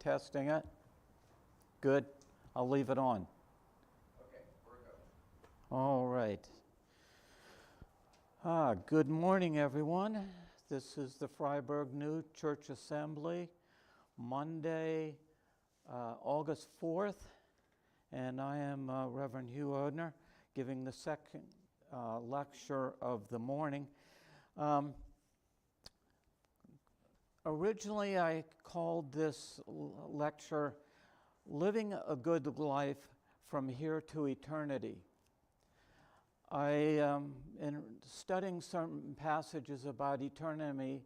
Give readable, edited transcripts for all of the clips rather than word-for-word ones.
Testing it. Good. I'll leave it on. Okay, we're good. All right. Good morning, everyone. This is the Freiburg New Church Assembly, Monday, August 4th, and I am Reverend Hugh Ohdner, giving the second lecture of the morning. Originally, I called this lecture Living a Good Life from Here to Eternity. In studying certain passages about eternity,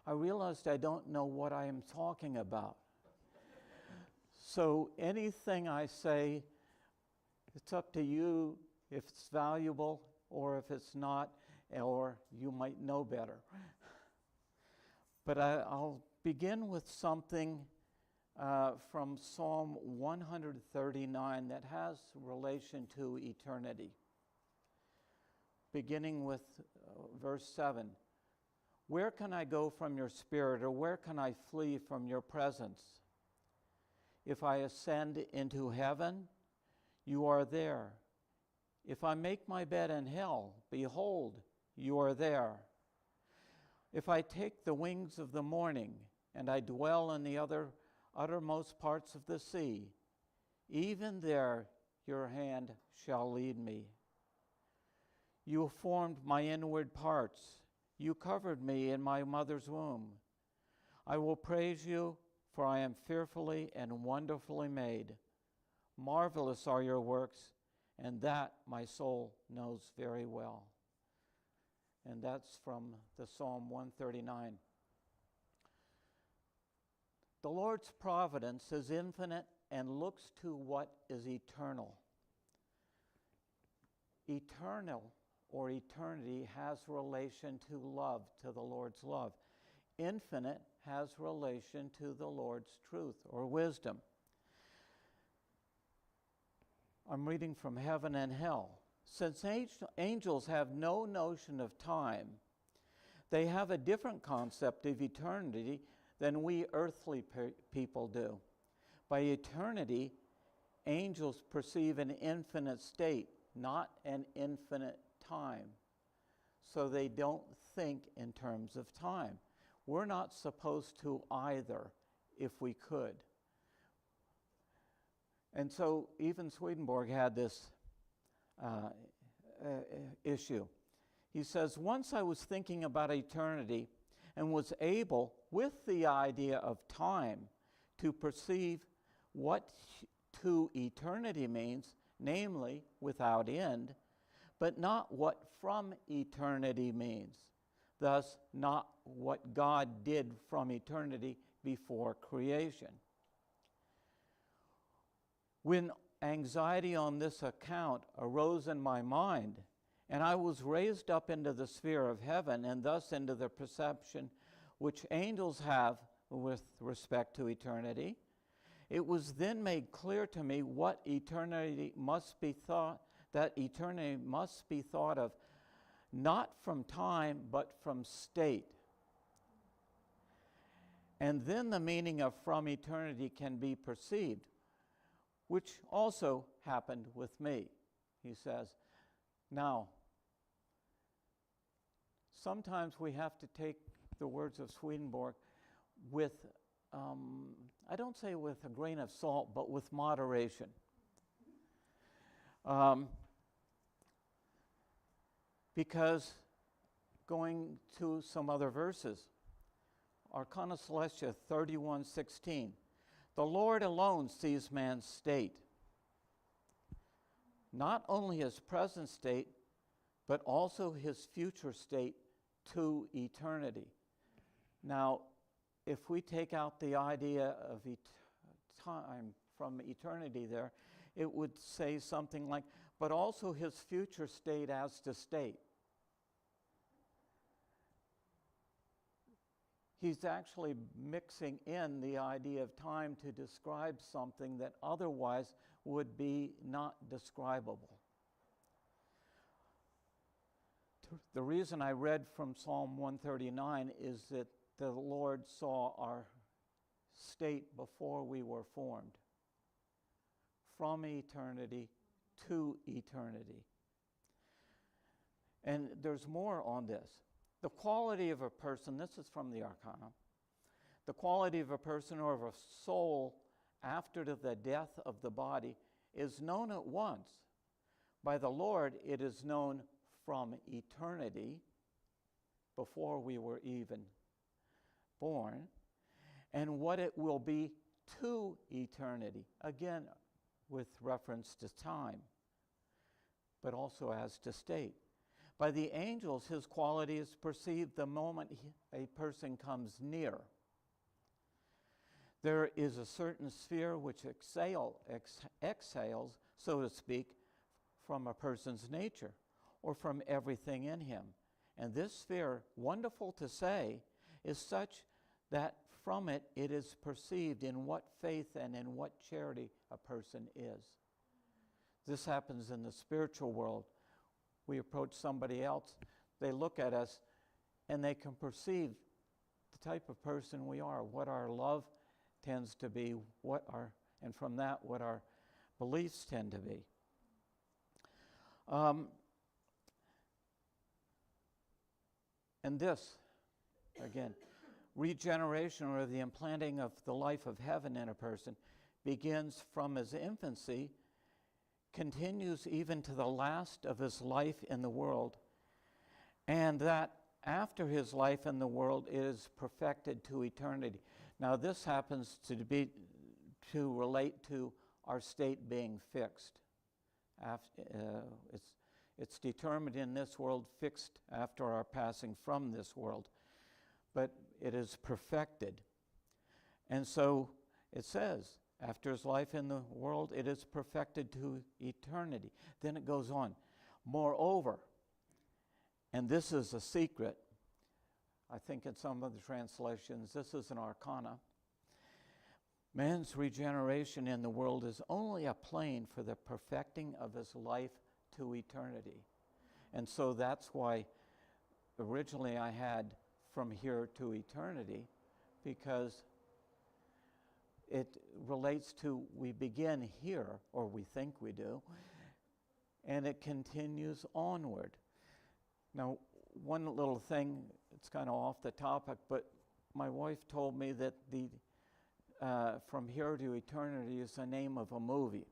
I realized I don't know what I am talking about. So anything I say, it's up to you if it's valuable or if it's not, or you might know better. But I'll begin with something from Psalm 139 that has relation to eternity. Beginning with verse 7. Where can I go from your spirit, or where can I flee from your presence? If I ascend into heaven, you are there. If I make my bed in hell, behold, you are there. If I take the wings of the morning, and I dwell in the uttermost parts of the sea, even there your hand shall lead me. You formed my inward parts. You covered me in my mother's womb. I will praise you, for I am fearfully and wonderfully made. Marvelous are your works, and that my soul knows very well. And that's from the Psalm 139. The Lord's providence is infinite and looks to what is eternal. Eternal or eternity has relation to love, to the Lord's love. Infinite has relation to the Lord's truth or wisdom. I'm reading from Heaven and Hell. Since angels have no notion of time, they have a different concept of eternity than we earthly people do. By eternity, angels perceive an infinite state, not an infinite time. So they don't think in terms of time. We're not supposed to either, if we could. And so even Swedenborg had this issue. He says, once I was thinking about eternity and was able, with the idea of time, to perceive what to eternity means, namely without end, but not what from eternity means, thus not what God did from eternity before creation. When anxiety on this account arose in my mind, and I was raised up into the sphere of heaven, and thus into the perception which angels have with respect to eternity, it was then made clear to me what eternity must be thought, that eternity must be thought of not from time, but from state. And then the meaning of from eternity can be perceived, which also happened with me, he says. Now, sometimes we have to take the words of Swedenborg with, I don't say with a grain of salt, but with moderation. Because going to some other verses, Arcana Celestia 31:16, the Lord alone sees man's state, not only his present state, but also his future state to eternity. Now, if we take out the idea of time from eternity there, it would say something like, but also his future state as to state. He's actually mixing in the idea of time to describe something that otherwise would be not describable. The reason I read from Psalm 139 is that the Lord saw our state before we were formed. From eternity to eternity. And there's more on this. The quality of a person, this is from the Arcana, the quality of a person or of a soul after the death of the body is known at once. By the Lord, it is known from eternity, before we were even born, and what it will be to eternity. Again, with reference to time, but also as to state. By the angels, his quality is perceived the moment a person comes near. There is a certain sphere which exhales, so to speak, from a person's nature, or from everything in him. And this sphere, wonderful to say, is such that from it is perceived in what faith and in what charity a person is. This happens in the spiritual world. We approach somebody else, they look at us, and they can perceive the type of person we are, what our love tends to be, and from that, what our beliefs tend to be. And this, again, regeneration, or the implanting of the life of heaven in a person, begins from his infancy, continues even to the last of his life in the world, and that after his life in the world is perfected to eternity. Now this happens to relate to our state being fixed. It's determined in this world, fixed after our passing from this world, but it is perfected. And so it says, after his life in the world, it is perfected to eternity. Then it goes on. Moreover, and this is a secret, I think in some of the translations, this is an arcana. Man's regeneration in the world is only a plane for the perfecting of his life to eternity. And so that's why originally I had from here to eternity, because it relates to we begin here, or we think we do, and it continues onward. Now, one little thing, it's kind of off the topic, but my wife told me that the From Here to Eternity is the name of a movie.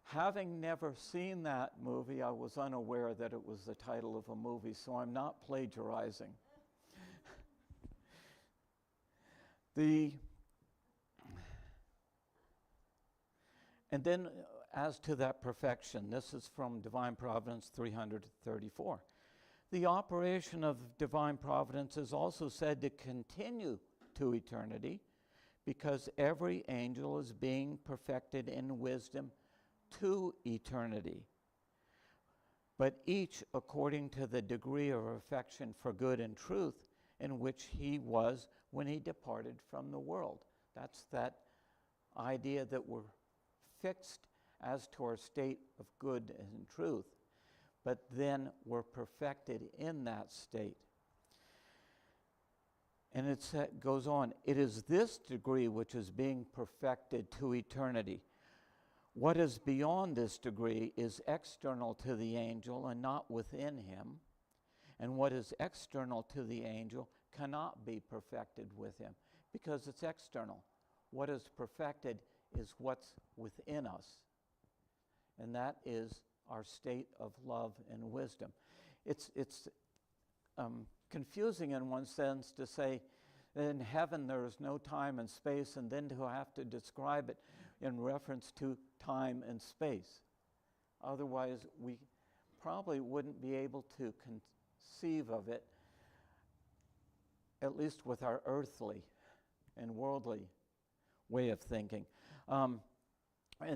Having never seen that movie, I was unaware that it was the title of a movie, so I'm not plagiarizing. And then as to that perfection, this is from Divine Providence 334. The operation of divine providence is also said to continue to eternity, because every angel is being perfected in wisdom to eternity, but each according to the degree of affection for good and truth in which he was when he departed from the world. That's that idea that we're fixed as to our state of good and truth, but then we're perfected in that state. And it goes on, it is this degree which is being perfected to eternity. What is beyond this degree is external to the angel and not within him. And what is external to the angel cannot be perfected with him, because it's external. What is perfected is what's within us. And that is our state of love and wisdom. It's confusing in one sense to say that in heaven there is no time and space, and then to have to describe it in reference to time and space. Otherwise, we probably wouldn't be able to conceive of it, at least with our earthly and worldly way of thinking. In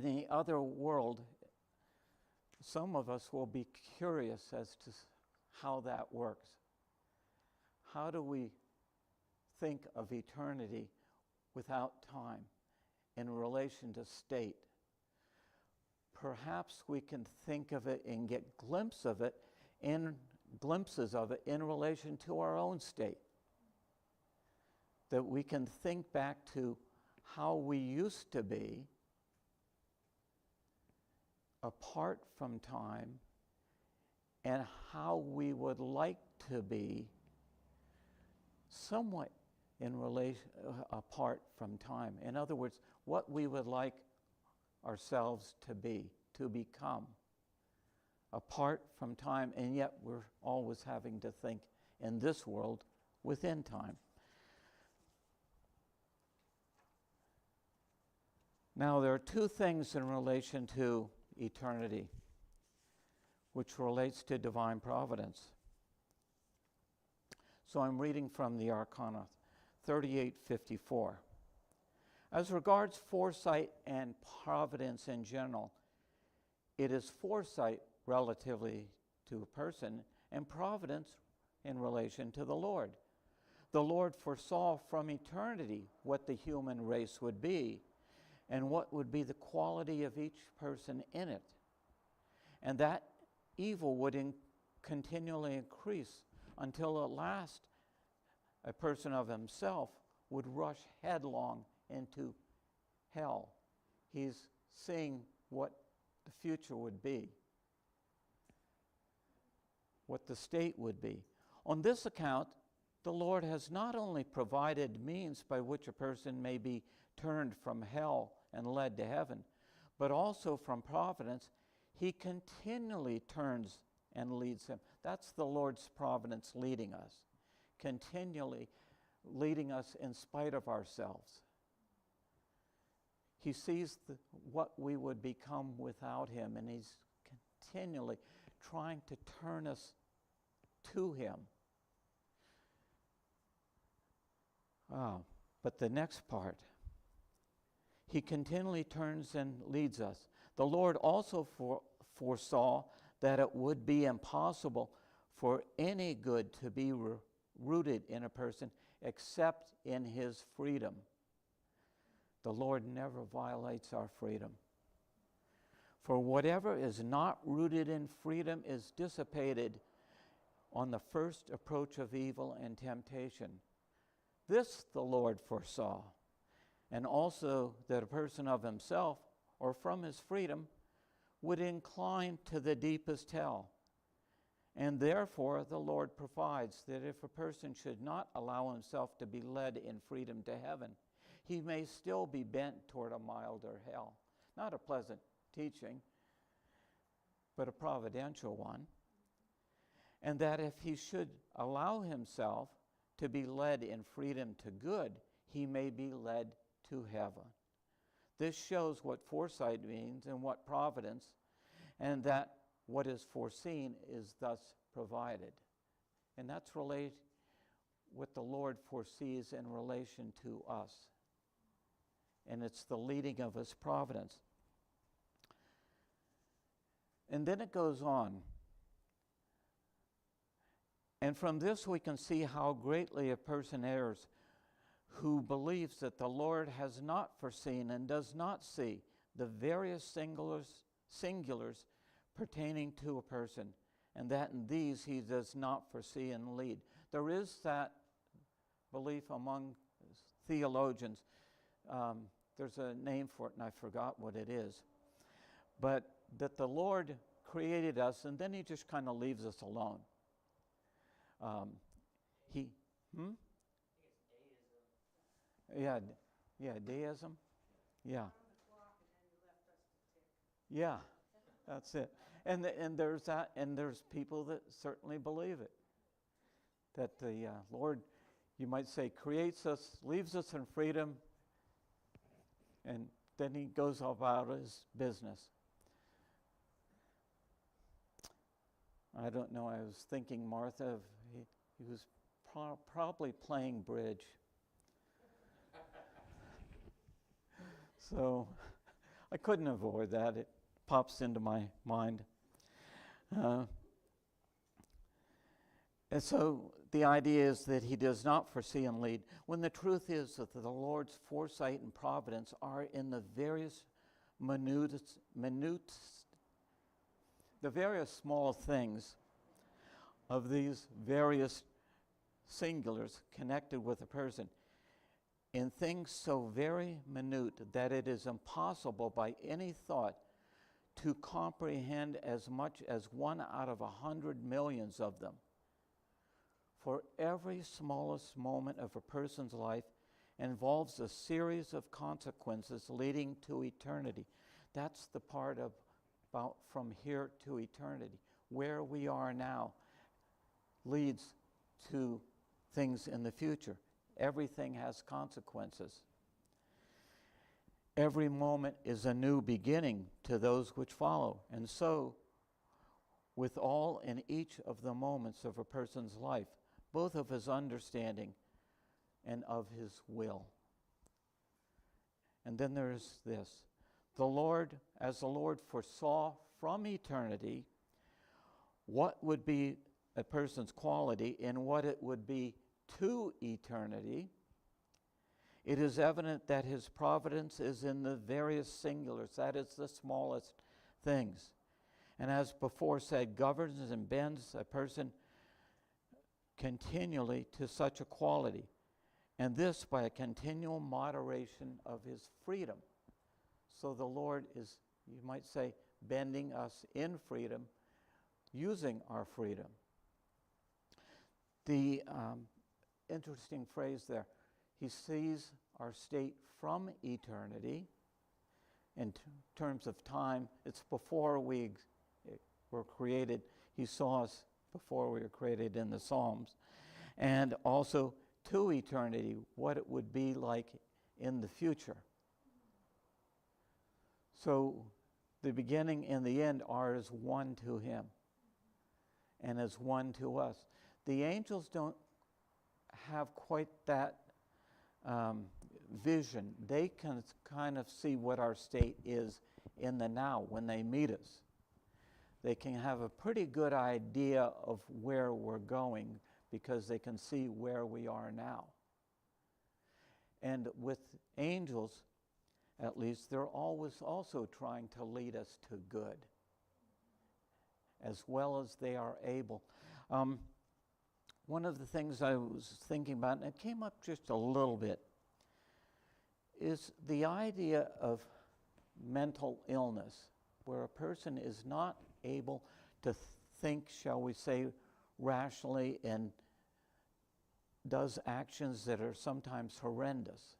the other world, some of us will be curious as to how that works. How do we think of eternity without time in relation to state? Perhaps we can think of it and get glimpses of it in relation to our own state. that we can think back to how we used to be apart from time and how we would like to be somewhat in relation apart from time. In other words, what we would like ourselves to be, to become apart from time, and yet we're always having to think in this world within time. Now, there are two things in relation to eternity, which relates to divine providence. So I'm reading from the Arcana 38:54. As regards foresight and providence in general, it is foresight relatively to a person and providence in relation to the Lord. The Lord foresaw from eternity what the human race would be and what would be the quality of each person in it, and that evil would continually increase until at last a person of himself would rush headlong into hell. He's seeing what the future would be, what the state would be. On this account, the Lord has not only provided means by which a person may be turned from hell and led to heaven, but also from providence, he continually turns and leads him. That's the Lord's providence leading us, continually leading us in spite of ourselves. He sees what we would become without him, and he's continually trying to turn us to him. But the next part, he continually turns and leads us. The Lord also foresaw that it would be impossible for any good to be rooted in a person except in his freedom. The Lord never violates our freedom. For whatever is not rooted in freedom is dissipated on the first approach of evil and temptation. This the Lord foresaw, and also that a person of himself or from his freedom would incline to the deepest hell. And therefore the Lord provides that if a person should not allow himself to be led in freedom to heaven, he may still be bent toward a milder hell. Not a pleasant teaching, but a providential one. And that if he should allow himself to be led in freedom to good, he may be led to heaven. This shows what foresight means and what providence, and that what is foreseen is thus provided. And that's really what the Lord foresees in relation to us. And it's the leading of his providence. And then it goes on. And from this we can see how greatly a person errs who believes that the Lord has not foreseen and does not see the various singulars pertaining to a person, and that in these he does not foresee and lead. There is that belief among theologians. There's a name for it, and I forgot what it is. But that the Lord created us, and then he just kind of leaves us alone. Deism. Yeah. Yeah, that's it. And there's that, and there's people that certainly believe it. That the Lord, you might say, creates us, leaves us in freedom, and then he goes about his business. I don't know, I was thinking, Martha, he was probably playing bridge. So I couldn't avoid that. It pops into my mind. And so the idea is that he does not foresee and lead, when the truth is that the Lord's foresight and providence are in the various the various small things of these various singulars connected with a person. in things so very minute that it is impossible by any thought to comprehend as much as 1 out of 100 millions of them. For every smallest moment of a person's life involves a series of consequences leading to eternity. That's the part about from here to eternity. Where we are now leads to things in the future. Everything has consequences. Every moment is a new beginning to those which follow. And so, with all and each of the moments of a person's life, both of his understanding and of his will. And then there's this. As the Lord foresaw from eternity what would be a person's quality and what it would be to eternity, it is evident that his providence is in the various singulars, that is the smallest things. And as before said, governs and bends a person continually to such a quality, and this by a continual moderation of his freedom. So the Lord is, you might say, bending us in freedom, using our freedom. The interesting phrase there, he sees our state from eternity. In terms of time, it's before we were created. He saw us before we were created in the Psalms. And also to eternity, what it would be like in the future. So the beginning and the end are as one to him and as one to us. The angels don't have quite that vision. They can kind of see what our state is in the now when they meet us. They can have a pretty good idea of where we're going because they can see where we are now. And with angels, at least, they're always also trying to lead us to good as well as they are able. One of the things I was thinking about, and it came up just a little bit, is the idea of mental illness, where a person is not able to think, shall we say, rationally and does actions that are sometimes horrendous.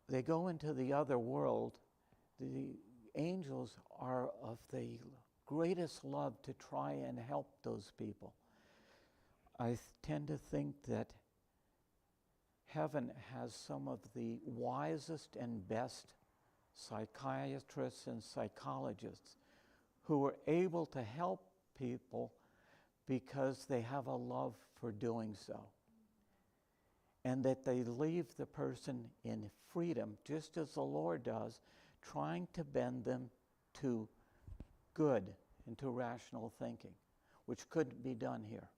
They go into the other world. The angels are of the greatest love to try and help those people. I tend to think that heaven has some of the wisest and best psychiatrists and psychologists who are able to help people because they have a love for doing so. And that they leave the person in freedom, just as the Lord does, trying to bend them to good and to rational thinking, which couldn't be done here.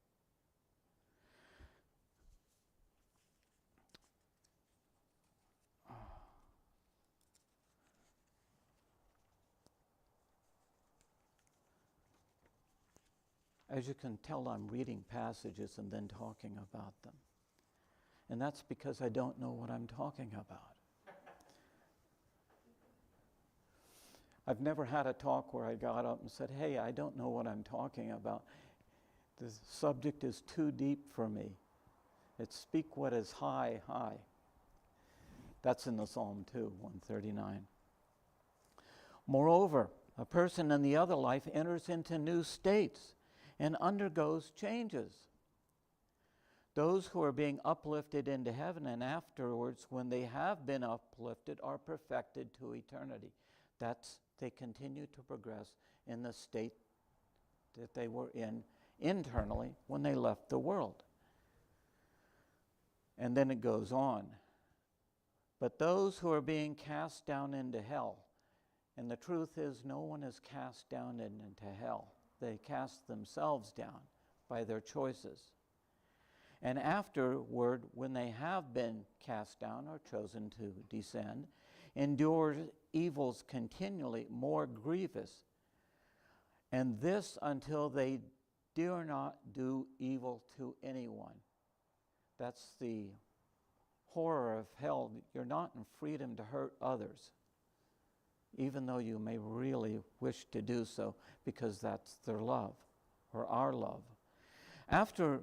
As you can tell, I'm reading passages and then talking about them. And that's because I don't know what I'm talking about. I've never had a talk where I got up and said, hey, I don't know what I'm talking about. The subject is too deep for me. It's speak what is high, high. That's in the Psalm 2, 139. Moreover, a person in the other life enters into new states and undergoes changes. Those who are being uplifted into heaven and afterwards, when they have been uplifted, are perfected to eternity. They continue to progress in the state that they were in internally when they left the world. And then it goes on. But those who are being cast down into hell, and the truth is no one is cast down into hell. They cast themselves down by their choices. And afterward, when they have been cast down or chosen to descend, endure evils continually more grievous, and this until they dare not do evil to anyone. That's the horror of hell, you're not in freedom to hurt others, even though you may really wish to do so, because that's their love, or our love. After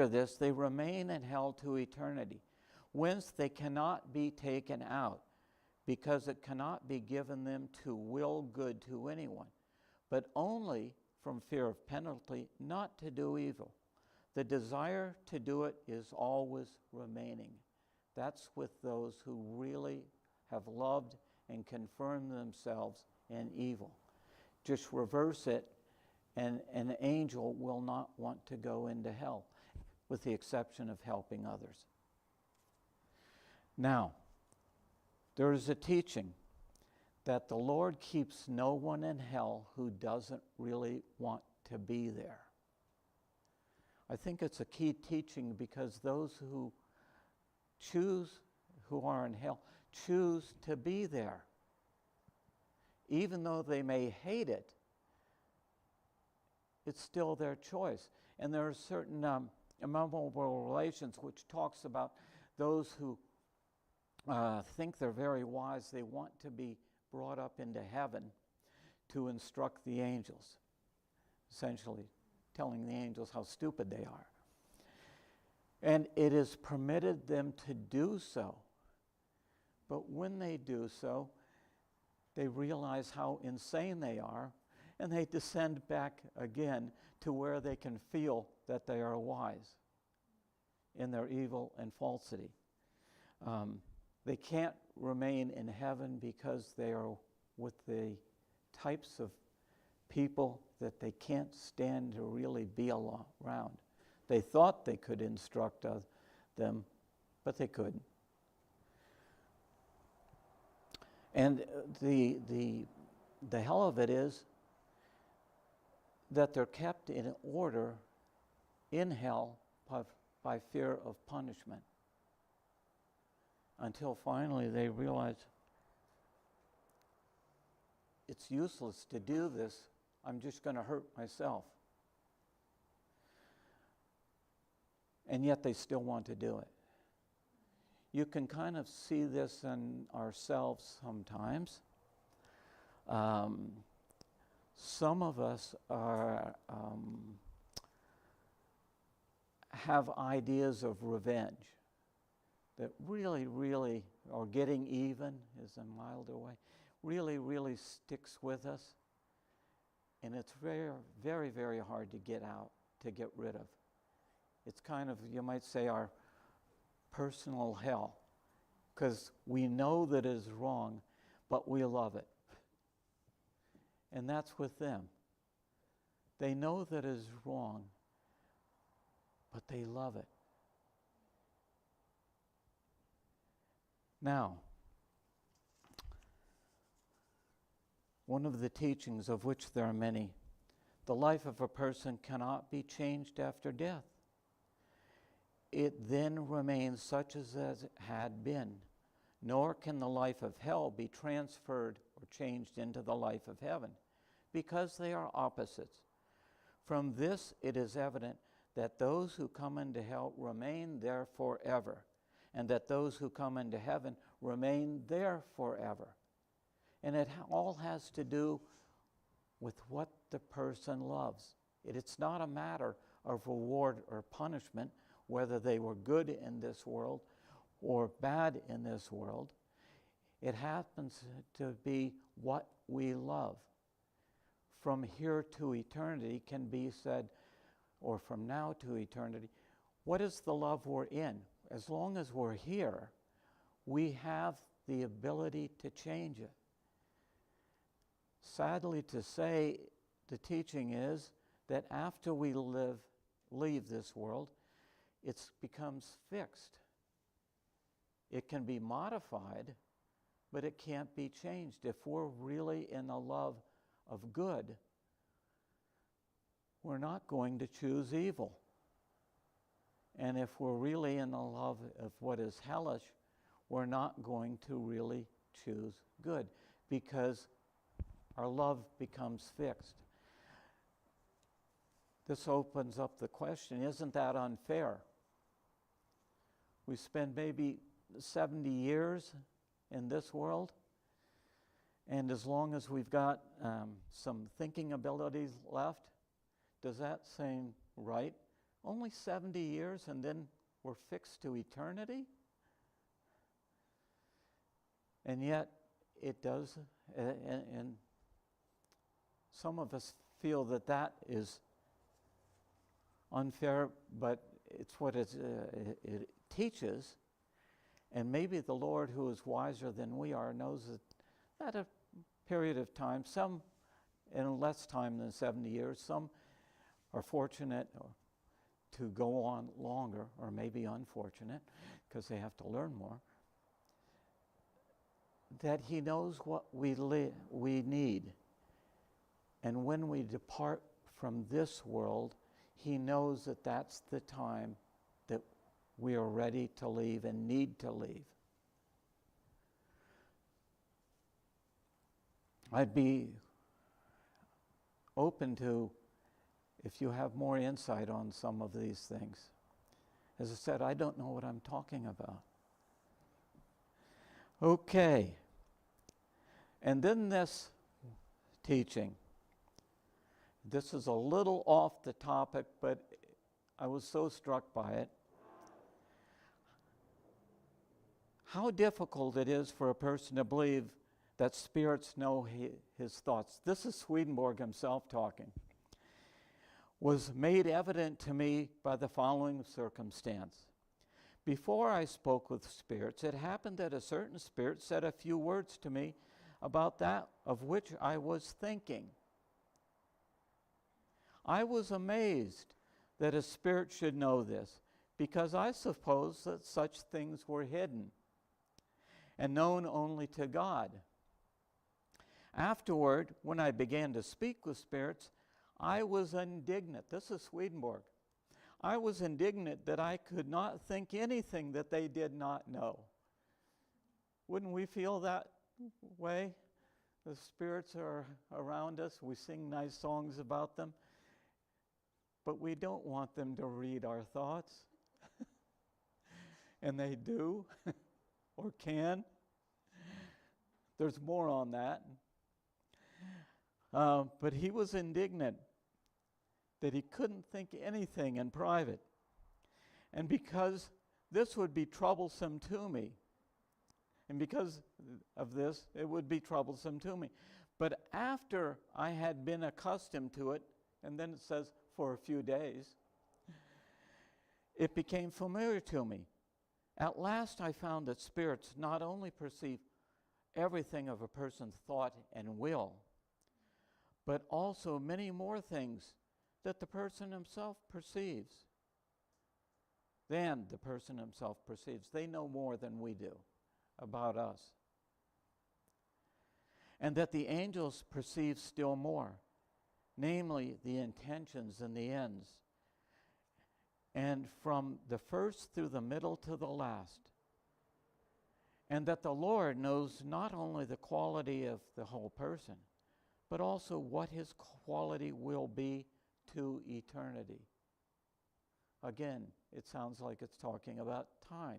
this, they remain in hell to eternity, whence they cannot be taken out, because it cannot be given them to will good to anyone, but only from fear of penalty, not to do evil. The desire to do it is always remaining. That's with those who really have loved and confirmed themselves in evil. Just reverse it, and an angel will not want to go into hell, with the exception of helping others. Now, there is a teaching that the Lord keeps no one in hell who doesn't really want to be there. I think it's a key teaching, because those who are in hell, choose to be there. Even though they may hate it, it's still their choice. And there are certain immovable relations which talks about those who think they're very wise. They want to be brought up into heaven to instruct the angels, essentially telling the angels how stupid they are. And it is permitted them to do so. But when they do so, they realize how insane they are, and they descend back again to where they can feel that they are wise in their evil and falsity. They can't remain in heaven because they are with the types of people that they can't stand to really be around. They thought they could instruct them, but they couldn't. And the hell of it is that they're kept in order in hell by fear of punishment, until finally they realize it's useless to do this. I'm just going to hurt myself. And yet they still want to do it. You can kind of see this in ourselves sometimes. Some of us have ideas of revenge that really, really, or getting even is a milder way, really, really sticks with us. And it's very, very, very hard to get out, to get rid of. It's kind of, you might say, our personal hell, because we know that it is wrong, but we love it. And that's with them. They know that it is wrong, but they love it. Now, one of the teachings, of which there are many, the life of a person cannot be changed after death. It then remains such as it had been, nor can the life of hell be transferred or changed into the life of heaven, because they are opposites. From this it is evident that those who come into hell remain there forever, and that those who come into heaven remain there forever. And it all has to do with what the person loves. It's not a matter of reward or punishment, whether they were good in this world or bad in this world. It happens to be what we love. From here to eternity can be said, or from now to eternity, what is the love we're in? As long as we're here, we have the ability to change it. Sadly to say, the teaching is that after we leave this world, it becomes fixed. It can be modified, but it can't be changed. If we're really in the love of good, we're not going to choose evil. And if we're really in the love of what is hellish, we're not going to really choose good, because our love becomes fixed. This opens up the question, isn't that unfair? we spend maybe 70 years in this world, and as long as we've got some thinking abilities left, does that seem right? Only 70 years and then we're fixed to eternity? And yet it does, and some of us feel that that is unfair, but it's what it teaches. And maybe the Lord, who is wiser than we are, knows that at a period of time, some in less time than 70 years, some are fortunate to go on longer, or maybe unfortunate because they have to learn more, that he knows what we need. And when we depart from this world, he knows that that's the time that we are ready to leave and need to leave. I'd be open to, if you have more insight on some of these things. As I said, I don't know what I'm talking about. Okay. And then this teaching. This is a little off the topic, but I was so struck by it. How difficult it is for a person to believe that spirits know his thoughts. This is Swedenborg himself talking. Was made evident to me by the following circumstance. Before I spoke with spirits, it happened that a certain spirit said a few words to me about that of which I was thinking. I was amazed that a spirit should know this, because I supposed that such things were hidden and known only to God. Afterward, when I began to speak with spirits, I was indignant. This is Swedenborg. I was indignant that I could not think anything that they did not know. Wouldn't we feel that way? The spirits are around us. We sing nice songs about them. But we don't want them to read our thoughts. And they do, or can. There's more on that. But he was indignant that he couldn't think anything in private. And because this would be troublesome to me, and because of this, it would be troublesome to me. But after I had been accustomed to it, and then it says for a few days, it became familiar to me. At last I found that spirits not only perceive everything of a person's thought and will, but also many more things that the person himself perceives. Than the person himself perceives. They know more than we do about us. And that the angels perceive still more, namely the intentions and the ends. And from the first through the middle to the last. And that the Lord knows not only the quality of the whole person, but also what his quality will be to eternity. Again, it sounds like it's talking about time,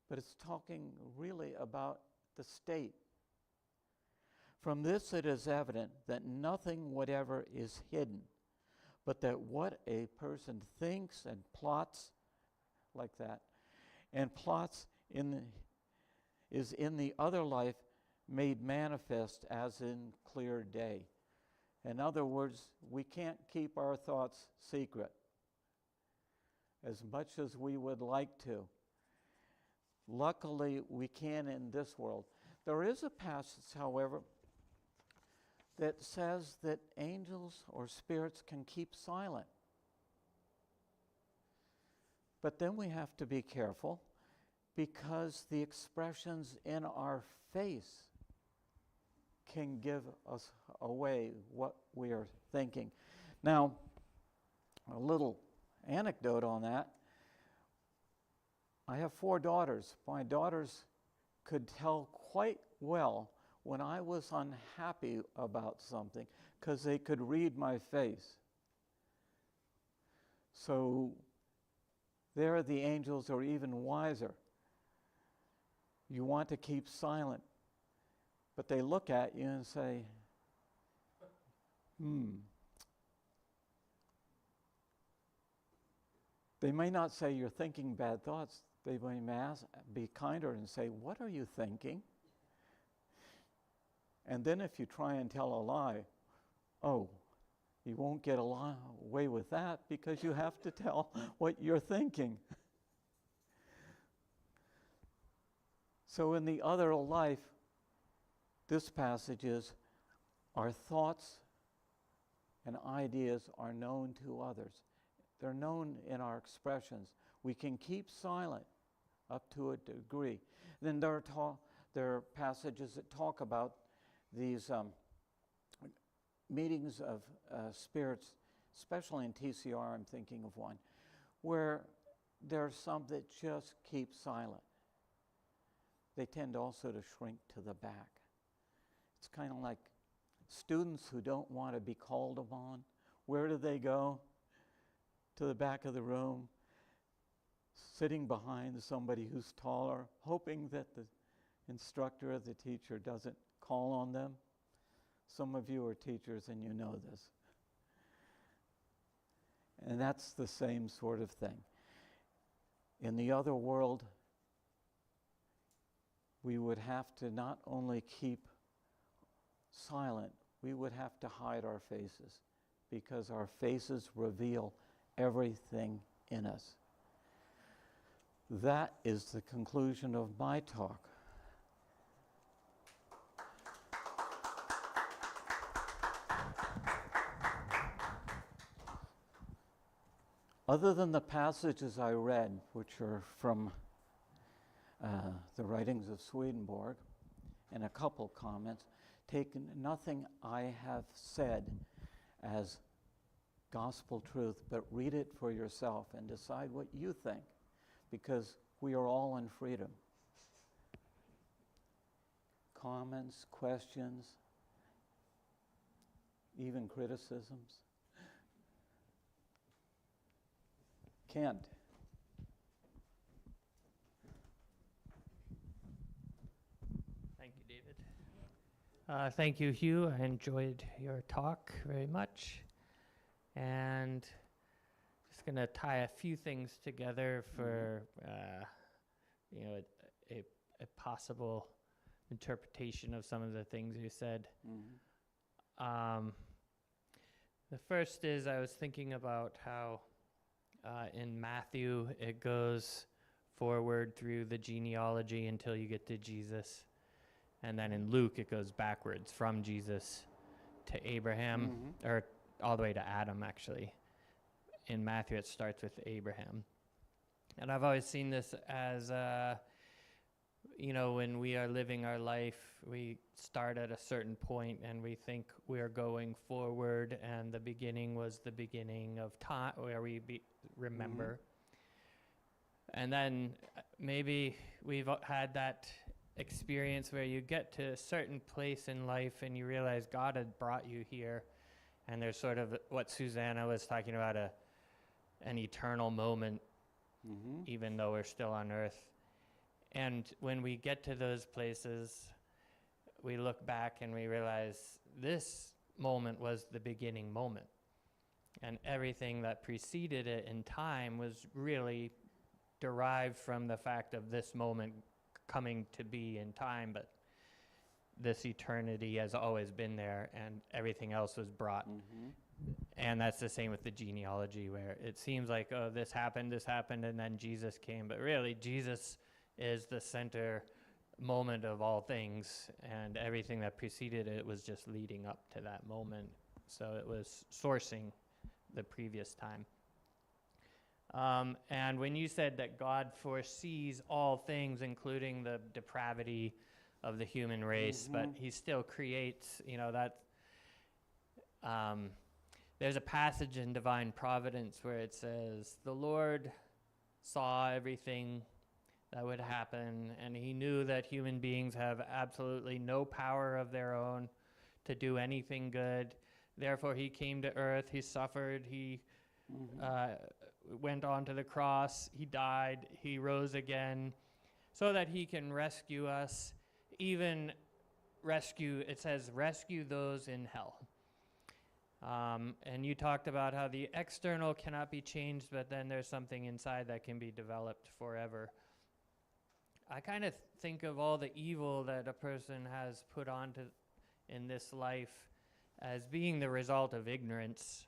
but it's talking really about the state. From this it is evident that nothing whatever is hidden, but that what a person thinks and plots like that, and plots is in the other life made manifest as in clear day. In other words, we can't keep our thoughts secret as much as we would like to. Luckily, we can in this world. There is a passage, however, that says that angels or spirits can keep silent. But then we have to be careful, because the expressions in our face can give us away what we are thinking. Now, a little anecdote on that. I have 4 daughters. My daughters could tell quite well when I was unhappy about something, because they could read my face. So There, the angels are even wiser. You want to keep silent, but they look at you and say, They may not say you're thinking bad thoughts. They may be kinder and say, what are you thinking? And then if you try and tell a lie, you won't get away with that because you have to tell what you're thinking. So in the other life, this passage is, our thoughts and ideas are known to others. They're known in our expressions. We can keep silent up to a degree. Then there are passages that talk about these meetings of spirits, especially in TCR, I'm thinking of one, where there are some that just keep silent. They tend also to shrink to the back. It's kind of like students who don't want to be called upon. Where do they go? To the back of the room, sitting behind somebody who's taller, hoping that the instructor or the teacher doesn't call on them. Some of you are teachers and you know this. And that's the same sort of thing. In the other world, we would have to not only keep silent, we would have to hide our faces, because our faces reveal everything in us. That is the conclusion of my talk. Other than the passages I read, which are from the writings of Swedenborg, and a couple comments, take nothing I have said as gospel truth, but read it for yourself and decide what you think, because we are all in freedom. Comments, questions, even criticisms. Kent. Thank you, David. Thank you, Hugh. I enjoyed your talk very much. And just going to tie a few things together for, a possible interpretation of some of the things you said. The first is, I was thinking about how in Matthew it goes forward through the genealogy until you get to Jesus. And then in Luke it goes backwards from Jesus to Abraham, or all the way to Adam, actually. In Matthew, it starts with Abraham. And I've always seen this as, when we are living our life, we start at a certain point and we think we're going forward, and the beginning was the beginning of time, where we remember. And then maybe we've had that experience where you get to a certain place in life and you realize God had brought you here. And there's sort of what Susanna was talking about, an eternal moment, even though we're still on earth. And when we get to those places, we look back and we realize this moment was the beginning moment. And everything that preceded it in time was really derived from the fact of this moment coming to be in time, but this eternity has always been there, and everything else was brought. And that's the same with the genealogy, where it seems like, this happened, and then Jesus came. But really, Jesus is the center moment of all things, and everything that preceded it was just leading up to that moment. So it was sourcing the previous time. And when you said that God foresees all things, including the depravity of the human race, but he still creates, there's a passage in Divine Providence where it says, the Lord saw everything that would happen, and he knew that human beings have absolutely no power of their own to do anything good. Therefore, he came to earth, he suffered, he went onto the cross, he died, he rose again, so that he can rescue us, even rescue, it says, rescue those in hell. And you talked about how the external cannot be changed, but then there's something inside that can be developed forever. I kind of think of all the evil that a person has put onto in this life as being the result of ignorance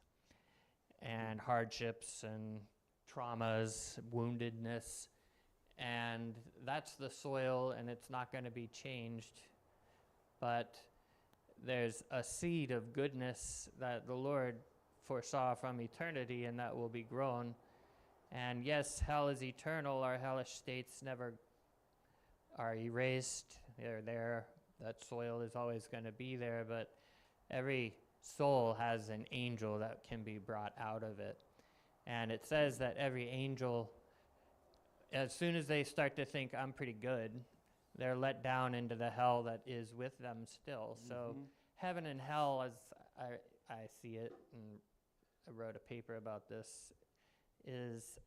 and hardships and traumas, woundedness, and that's the soil, and it's not going to be changed. But there's a seed of goodness that the Lord foresaw from eternity, and that will be grown. And yes, hell is eternal. Our hellish states never are erased. They're there. That soil is always going to be there, but every soul has an angel that can be brought out of it. And it says that every angel, as soon as they start to think, I'm pretty good, they're let down into the hell that is with them still. So heaven and hell, as I see it, and I wrote a paper about this, is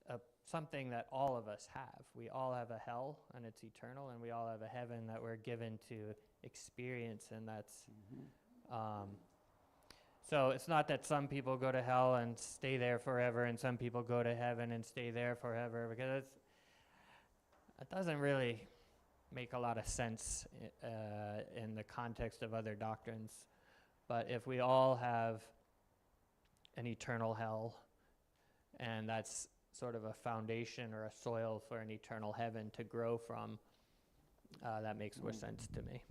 something that all of us have. We all have a hell, and it's eternal, and we all have a heaven that we're given to experience, and that's... So it's not that some people go to hell and stay there forever, and some people go to heaven and stay there forever, because it doesn't really make a lot of sense in the context of other doctrines. But if we all have an eternal hell, and that's sort of a foundation or a soil for an eternal heaven to grow from, that makes more sense to me.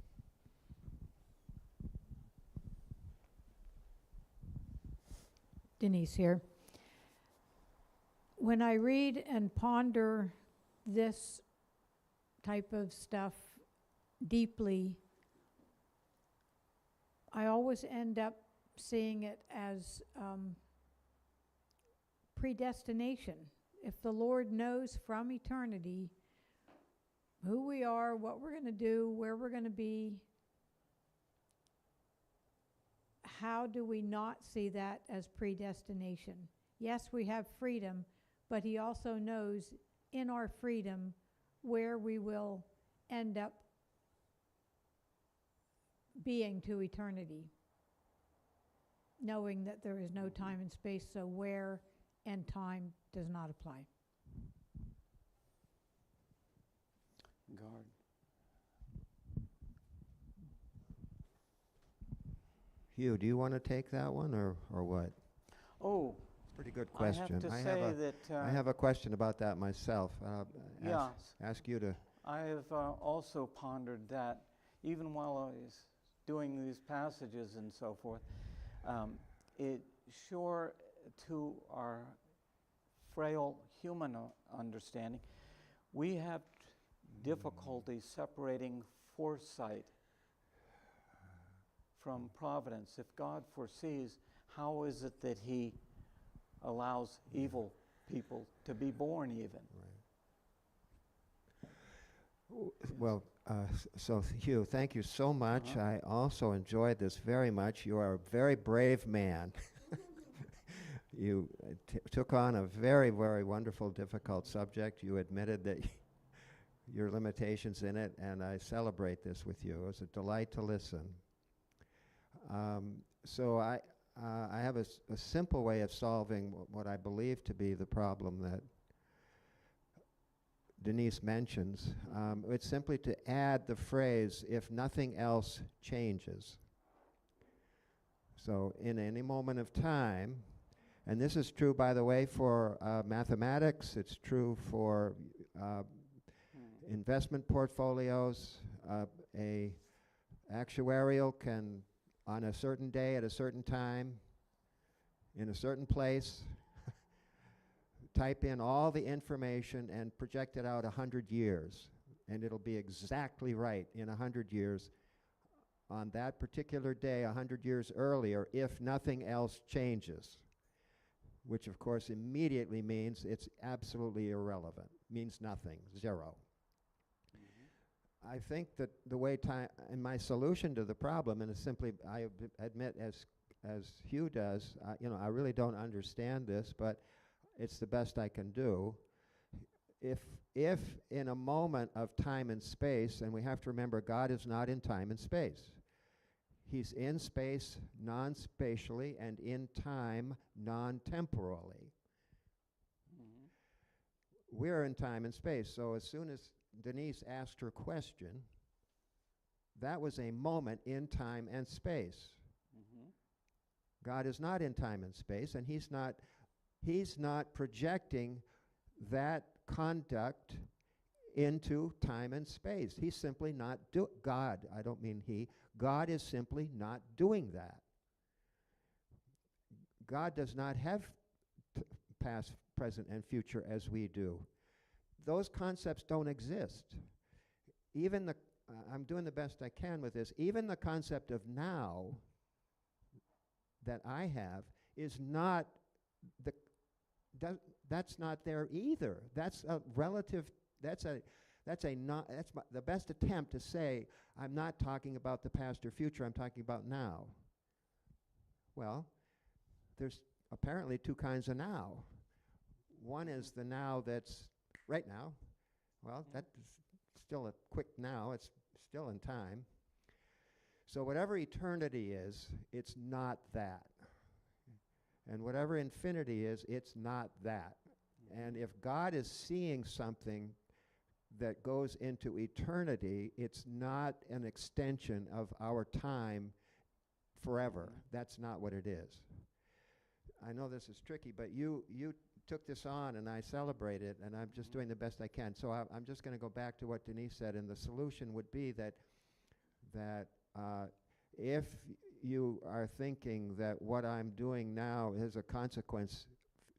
Denise here. When I read and ponder this type of stuff deeply, I always end up seeing it as predestination. If the Lord knows from eternity who we are, what we're going to do, where we're going to be, how do we not see that as predestination? Yes, we have freedom, but he also knows in our freedom where we will end up being to eternity, knowing that there is no time and space, so where and time does not apply. Guard. Hugh, do you want to take that one, or what? Oh, Pretty good question. I have to say that... I have a question about that myself. Ask you to... I have also pondered that, even while I was doing these passages and so forth. It sure, to our frail human understanding, we have difficulty separating foresight from providence. If God foresees, how is it that he allows evil people to be born even? Right. Well, so Hugh, thank you so much. I also enjoyed this very much. You are a very brave man. You took on a very, very wonderful, difficult subject. You admitted that your limitations in it, and I celebrate this with you. It was a delight to listen. So I have a simple way of solving what I believe to be the problem that Denise mentions. It's simply to add the phrase, if nothing else changes. So in any moment of time, and this is true, by the way, for mathematics, it's true for investment portfolios. A actuarial can, on a certain day at a certain time, in a certain place, type in all the information and project it out 100 years, and it'll be exactly right in 100 years on that particular day 100 years earlier if nothing else changes, which of course immediately means it's absolutely irrelevant, means nothing, zero. I think that the way time, and my solution to the problem, and it's simply, I admit, as Hugh does, I really don't understand this, but it's the best I can do. If in a moment of time and space, and we have to remember God is not in time and space. He's in space non-spatially and in time non-temporally. We're in time and space, so as soon as Denise asked her question, that was a moment in time and space. God is not in time and space, and he's not projecting that conduct into time and space. He's simply not God, I don't mean he. God is simply not doing that. God does not have past, present, and future as we do. Those concepts don't exist. Even I'm doing the best I can with this. Even the concept of now that I have is not that's not there either. That's a relative. The best attempt to say I'm not talking about the past or future. I'm talking about now. Well, there's apparently two kinds of now. One is the now that's right now. Well, that's still a quick now. It's still in time. So whatever eternity is, it's not that. And whatever infinity is, it's not that. And if God is seeing something that goes into eternity, it's not an extension of our time forever. That's not what it is. I know this is tricky, but you took this on, and I celebrate it, and I'm just doing the best I can. So I'm just going to go back to what Denise said, and the solution would be that if you are thinking that what I'm doing now is a consequence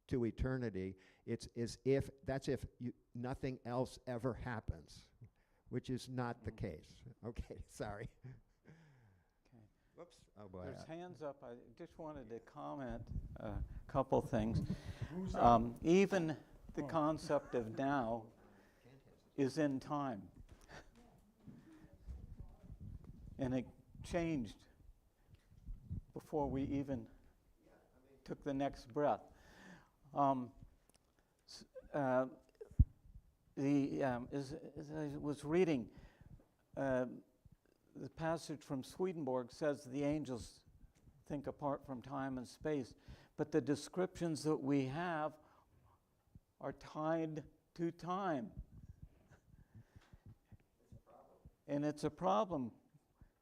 to eternity, if nothing else ever happens, which is not the case. Okay, sorry. Okay. Whoops. Oh boy. There's hands up. I just wanted to comment a couple things. Even the concept of now is in time. And it changed before we even took the next breath. As I was reading, the passage from Swedenborg says the angels think apart from time and space, but the descriptions that we have are tied to time. And it's a problem.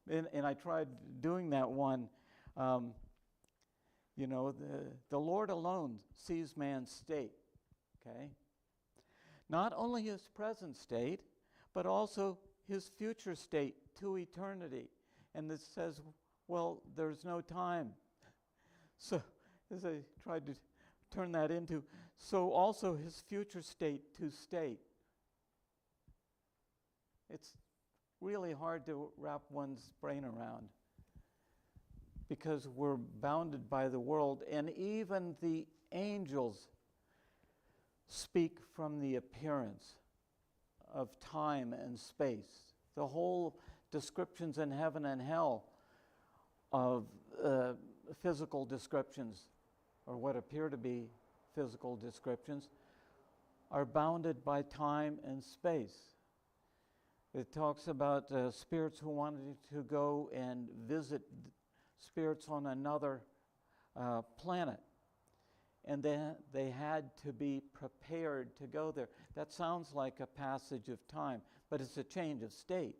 And I tried doing that one. The Lord alone sees man's state, okay? Not only his present state, but also his future state to eternity. And it says, well, there's no time. So, as I tried to turn that into, so also his future state to state. It's really hard to wrap one's brain around because we're bounded by the world, and even the angels speak from the appearance of time and space. The whole descriptions in heaven and hell of physical descriptions, or what appear to be physical descriptions, are bounded by time and space. It talks about spirits who wanted to go and visit spirits on another planet. And then they had to be prepared to go there. That sounds like a passage of time, but it's a change of state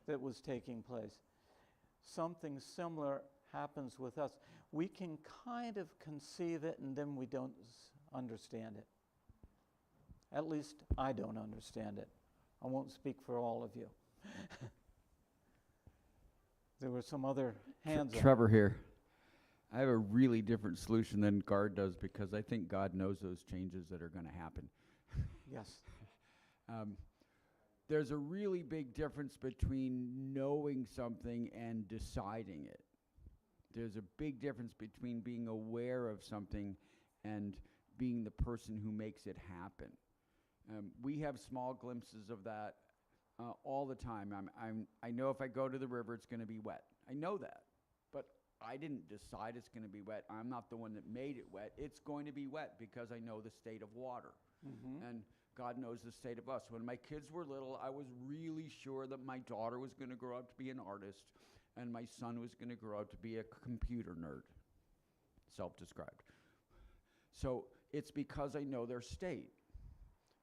that was taking place. Something similar happens with us. We can kind of conceive it, and then we don't understand it. At least I don't understand it. I won't speak for all of you. There were some other hands up. Trevor here. I have a really different solution than God does because I think God knows those changes that are going to happen. Yes. There's a really big difference between knowing something and deciding it. There's a big difference between being aware of something and being the person who makes it happen. We have small glimpses of that all the time. I know if I go to the river, it's going to be wet. I know that, but I didn't decide it's going to be wet. I'm not the one that made it wet. It's going to be wet because I know the state of water. And God knows the state of us. When my kids were little, I was really sure that my daughter was going to grow up to be an artist and my son was going to grow up to be a computer nerd, self-described. So it's because I know their state.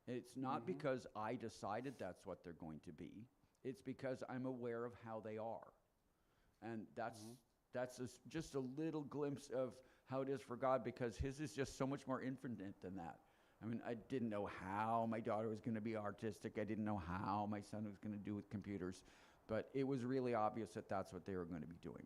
It's not because I decided that's what they're going to be. It's because I'm aware of how they are. And that's just a little glimpse of how it is for God, because his is just so much more infinite than that. I mean, I didn't know how my daughter was going to be artistic. I didn't know how my son was going to do with computers. But it was really obvious that that's what they were going to be doing.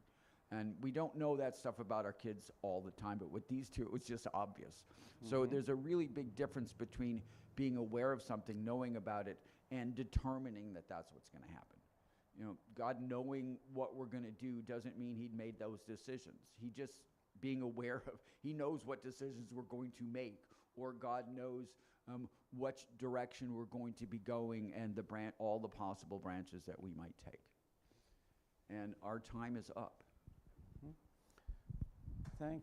And we don't know that stuff about our kids all the time, but with these two, it was just obvious. So there's a really big difference between being aware of something, knowing about it, and determining that that's what's going to happen. You know, God knowing what we're going to do doesn't mean he'd made those decisions. He just being aware of, he knows what decisions we're going to make, or God knows which direction we're going to be going and all the possible branches that we might take. And our time is up. Thank you.